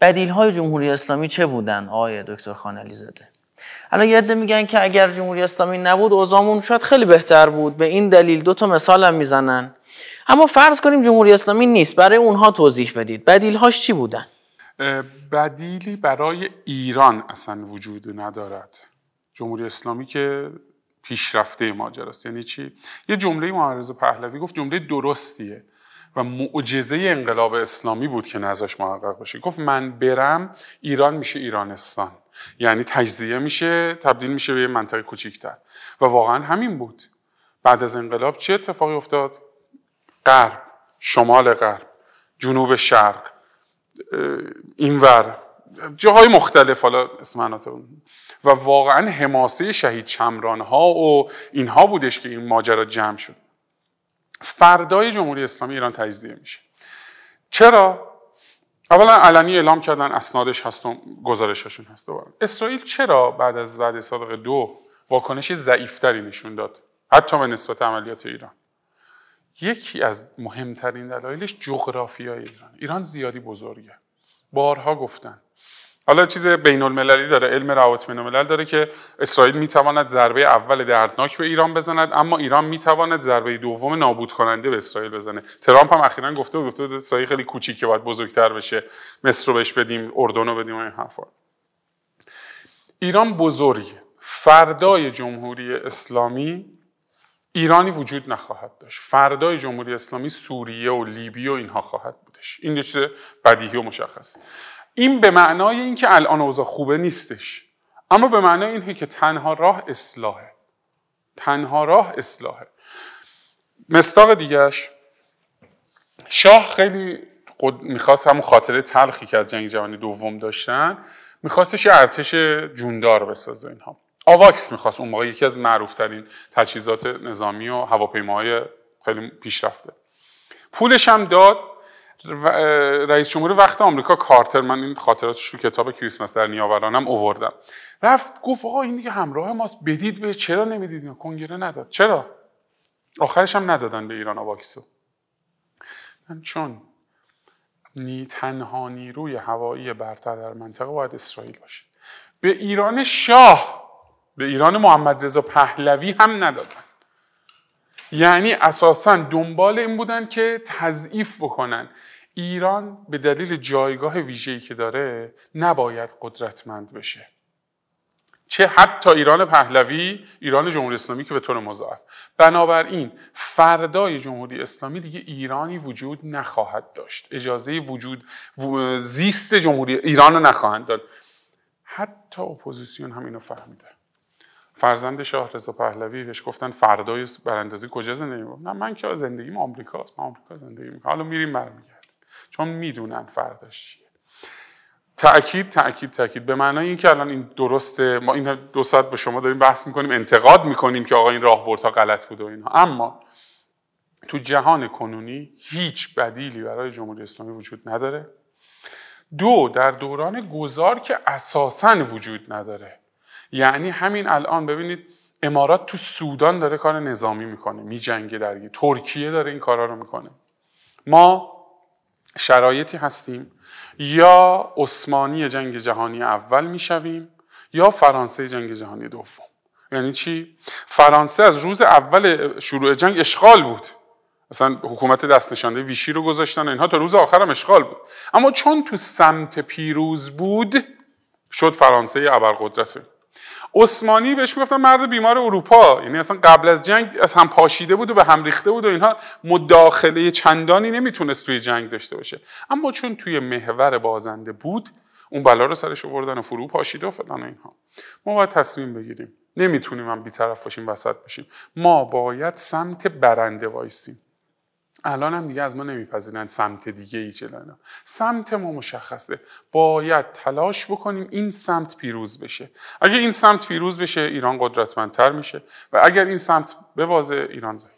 بدیل‌های جمهوری اسلامی چه بودن آقای دکتر خانعلی زاده؟ الان یه عده میگن که اگر جمهوری اسلامی نبود اوضاعمون شاید خیلی بهتر بود، به این دلیل 2 تا مثال هم میزنن. اما فرض کنیم جمهوری اسلامی نیست، برای اونها توضیح بدید بدیل‌هاش چی بودن؟ بدیلی برای ایران اصلا وجود ندارد. جمهوری اسلامی که پیشرفته ماجراست. یعنی چی؟ یه جمله محمد رضا پهلوی گفت جمله درستیه و معجزه انقلاب اسلامی بود که نذاش محقق بشه. گفت من برم ایران میشه ایرانستان، یعنی تجزیه میشه، تبدیل میشه به یه منطقه کوچیک‌تر. و واقعا همین بود. بعد از انقلاب چه اتفاقی افتاد؟ غرب، شمال غرب، جنوب شرق، اینور، جاهای مختلف، حالا اسم مناطق، و واقعا حماسه شهید شمران‌ها و اینها بودش که این ماجرا جمع شد. فردای جمهوری اسلامی ایران تجزیه میشه. چرا؟ اولا علنی اعلام کردن، اسنادش هست و گزارششون هست. دوباره اسرائیل چرا بعد از صادق 2 واکنش ضعیف‌تری نشون داد حتی به نسبت عملیات ایران؟ یکی از مهمترین دلایلش جغرافیای ایران زیادی بزرگه. بارها گفتن. حالا چیز بین المللی داره، علم روابط بین الملل داره که اسرائیل میتواند ضربه اول دردناک به ایران بزند، اما ایران میتواند ضربه دوم نابود کننده به اسرائیل بزنه. ترامپ هم اخیراً گفته بود اسرائیل خیلی کوچیکه، باید بزرگتر بشه، مصر رو بهش بدیم، اردن رو بدیم و این حرفا. ایران بزرگه. فردای جمهوری اسلامی ایرانی وجود نخواهد داشت. فردای جمهوری اسلامی سوریه و لیبی و اینها خواهد بودش. این چیز بدیهی و مشخصه. این به معنای اینکه الان اوضاع خوبه نیستش، اما به معنای اینه که تنها راه اصلاحه. تنها راه اصلاحه. مصداق دیگهش، شاه خیلی میخواست همون خاطره تلخی که از جنگ جهانی دوم داشتن، میخواستش یه ارتش جوندار بسازه. اینها آواکس میخواست، اون موقع یکی از معروفترین تجهیزات نظامی و هواپیماهای خیلی پیشرفته. پولش هم داد. رئیس جمهور وقت آمریکا کارتر، من این خاطراتش تو کتاب کریسمس در نیاورانم آوردم، رفت گفت آقا این دیگه همراه ماست، بدید به، چرا نمیدید؟ کنگره نداد. چرا؟ آخرش هم ندادن به ایران آواکسو. چون تنها نیروی هوایی برتر در منطقه باید اسرائیل باشه. به ایران شاه، به ایران محمد رضا پهلوی هم ندادن. یعنی اساساً دنبال این بودن که تضعیف بکنن. ایران به دلیل جایگاه ویژه‌ای که داره نباید قدرتمند بشه. چه حتی ایران پهلوی، ایران جمهوری اسلامی که به طور مضاعف. بنابراین فردای جمهوری اسلامی دیگه ایرانی وجود نخواهد داشت. اجازه وجود زیست جمهوری ایران رو نخواهند داد. حتی اپوزیسیون هم اینو فهمیده. فرزند شاه رضا پهلوی بهش گفتن فردای براندازی کجا زندگی می‌کنی؟ نه من که زندگیم آمریکاست، من آمریکا زندگی می‌کنم. حالا میریم برمیگردیم. چون میدونن فرداش چیه. تأکید به معنای اینکه الان این درسته، ما این 2 ساعت با شما داریم بحث می‌کنیم، انتقاد می‌کنیم که آقا این راهبردها غلط بود و اینها، اما تو جهان کنونی هیچ بدیلی برای جمهوری اسلامی وجود نداره. 2 در دوران گذار که اساساً وجود نداره. یعنی همین الان ببینید امارات تو سودان داره کار نظامی میکنه، میجنگه درگیر، ترکیه داره این کارا رو میکنه. ما شرایطی هستیم یا عثمانی جنگ جهانی اول میشویم یا فرانسه جنگ جهانی دوم. یعنی چی؟ فرانسه از روز اول شروع جنگ اشغال بود. مثلا حکومت دست نشانده ویشی رو گذاشتن و اینها تا روز آخر هم اشغال بود. اما چون تو سمت پیروز بود شد فرانسه ابرقدرت. عثمانی بهش میگفتن مرد بیمار اروپا، یعنی اصلا قبل از جنگ از هم پاشیده بود و به هم ریخته بود و اینها، مداخله چندانی نمیتونست توی جنگ داشته باشه. اما چون توی محور بازنده بود اون بلا رو سرش آوردن و فرو پاشیده و فلان و اینها. ما باید تصمیم بگیریم، نمیتونیم هم بی‌طرف باشیم، وسط باشیم. ما باید سمت برنده وایسیم. الان هم دیگه از ما نمیپذیرن سمت دیگه ای چلنا. سمت ما مشخصه. باید تلاش بکنیم این سمت پیروز بشه. اگر این سمت پیروز بشه ایران قدرتمندتر میشه و اگر این سمت ببازه ایران ضعیف.